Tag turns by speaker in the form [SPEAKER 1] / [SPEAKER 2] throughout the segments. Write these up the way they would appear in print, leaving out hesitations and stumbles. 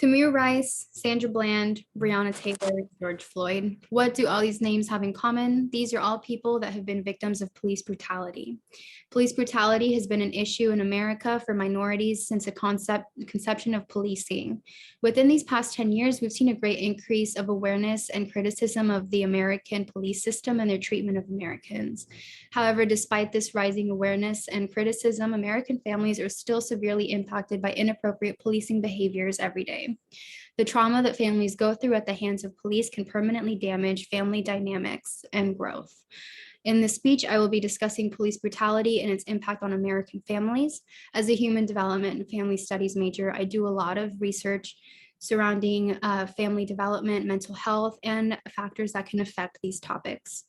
[SPEAKER 1] Tamir Rice, Sandra Bland, Breonna Taylor, George Floyd. What do all these names have in common? These are all people that have been victims of police brutality. Police brutality has been an issue in America for minorities since the conception of policing. Within these past 10 years, we've seen a great increase of awareness and criticism of the American police system and their treatment of Americans. However, despite this rising awareness and criticism, American families are still severely impacted by inappropriate policing behaviors every day. The trauma that families go through at the hands of police can permanently damage family dynamics and growth. In this speech, I will be discussing police brutality and its impact on American families. As a human development and family studies major, I do a lot of research surrounding family development, mental health, and factors that can affect these topics.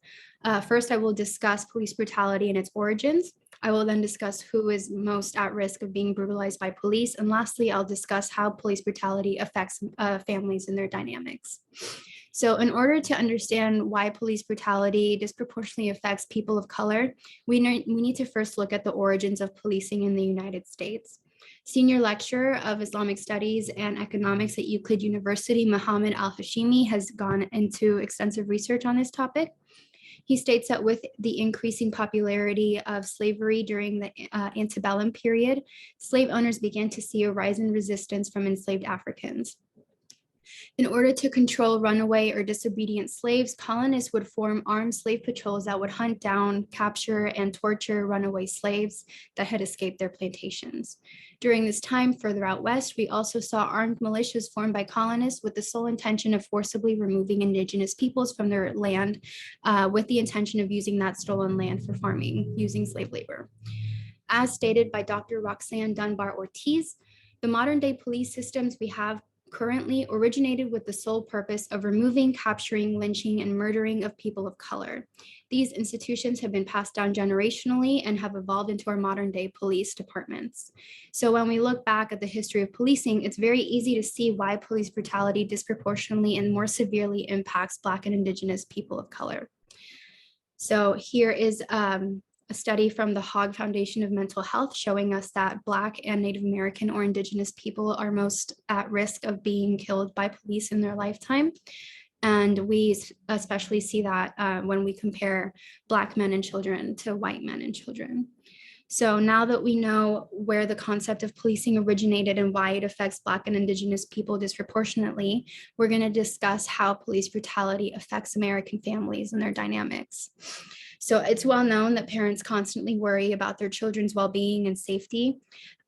[SPEAKER 1] First, I will discuss police brutality and its origins. I will then discuss who is most at risk of being brutalized by police. And lastly, I'll discuss how police brutality affects families and their dynamics. So in order to understand why police brutality disproportionately affects people of color, we need to first look at the origins of policing in the United States. Senior lecturer of Islamic Studies and Economics at Euclid University, Mohammed Al-Hashimi, has gone into extensive research on this topic. He states that with the increasing popularity of slavery during the antebellum period, slave owners began to see a rise in resistance from enslaved Africans. In order to control runaway or disobedient slaves, colonists would form armed slave patrols that would hunt down, capture, and torture runaway slaves that had escaped their plantations. During this time, further out west, we also saw armed militias formed by colonists with the sole intention of forcibly removing indigenous peoples from their land with the intention of using that stolen land for farming using slave labor. As stated by Dr. Roxanne Dunbar Ortiz, the modern day police systems we have currently originated with the sole purpose of removing, capturing, lynching, and murdering of people of color. These institutions have been passed down generationally and have evolved into our modern day police departments. So when we look back at the history of policing, it's very easy to see why police brutality disproportionately and more severely impacts Black and Indigenous people of color. So here is a study from the Hogg Foundation of Mental Health showing us that Black and Native American or Indigenous people are most at risk of being killed by police in their lifetime. And we especially see that when we compare Black men and children to white men and children. So now that we know where the concept of policing originated and why it affects Black and Indigenous people disproportionately, we're going to discuss how police brutality affects American families and their dynamics. So it's well known that parents constantly worry about their children's well-being and safety.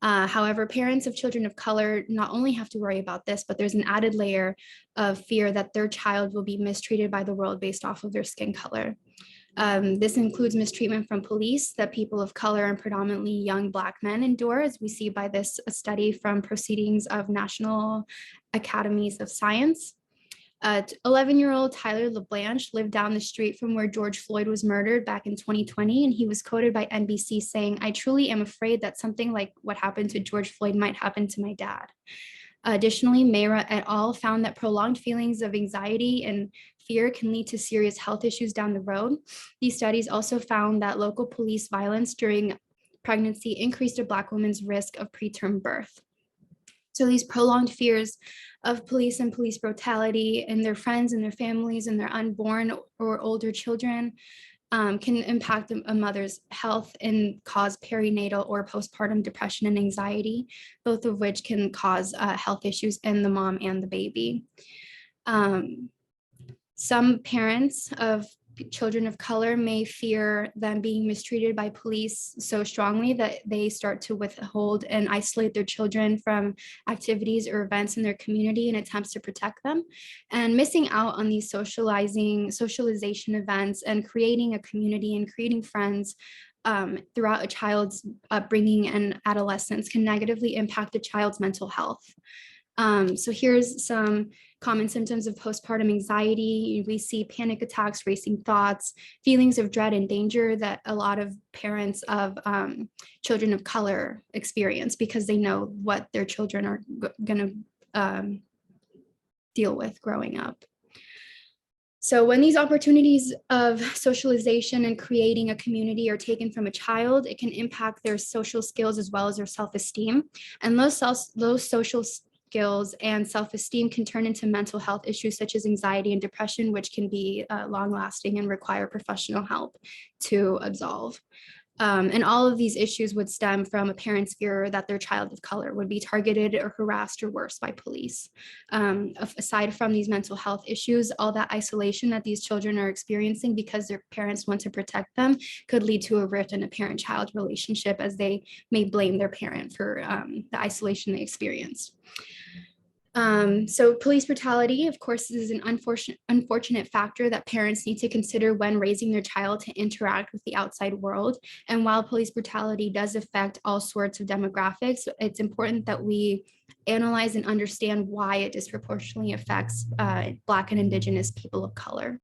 [SPEAKER 1] However, parents of children of color not only have to worry about this, but there's an added layer of fear that their child will be mistreated by the world based off of their skin color. This includes mistreatment from police that people of color and predominantly young Black men endure, as we see by this study from Proceedings of National Academies of Science. 11-year-old Tyler LeBlanche lived down the street from where George Floyd was murdered back in 2020, and he was quoted by NBC saying, "I truly am afraid that something like what happened to George Floyd might happen to my dad." Additionally, Mayra et al. Found that prolonged feelings of anxiety and fear can lead to serious health issues down the road. These studies also found that local police violence during pregnancy increased a Black woman's risk of preterm birth. So these prolonged fears of police and police brutality and their friends and their families and their unborn or older children can impact a mother's health and cause perinatal or postpartum depression and anxiety, both of which can cause health issues in the mom and the baby. Some parents of children of color may fear them being mistreated by police so strongly that they start to withhold and isolate their children from activities or events in their community in attempts to protect them, and missing out on these socialization events and creating a community and creating friends throughout a child's upbringing and adolescence can negatively impact a child's mental health. So here's some common symptoms of postpartum anxiety. We see panic attacks, racing thoughts, feelings of dread and danger that a lot of parents of children of color experience because they know what their children are going to deal with growing up. So when these opportunities of socialization and creating a community are taken from a child, it can impact their social skills as well as their self-esteem. And those social skills, and self-esteem can turn into mental health issues such as anxiety and depression, which can be long-lasting and require professional help to absolve. And all of these issues would stem from a parent's fear that their child of color would be targeted or harassed or worse by police. Aside from these mental health issues, all that isolation that these children are experiencing because their parents want to protect them could lead to a rift in a parent-child relationship, as they may blame their parent for the isolation they experience. So police brutality, of course, is an unfortunate factor that parents need to consider when raising their child to interact with the outside world. And while police brutality does affect all sorts of demographics, it's important that we analyze and understand why it disproportionately affects Black and Indigenous people of color.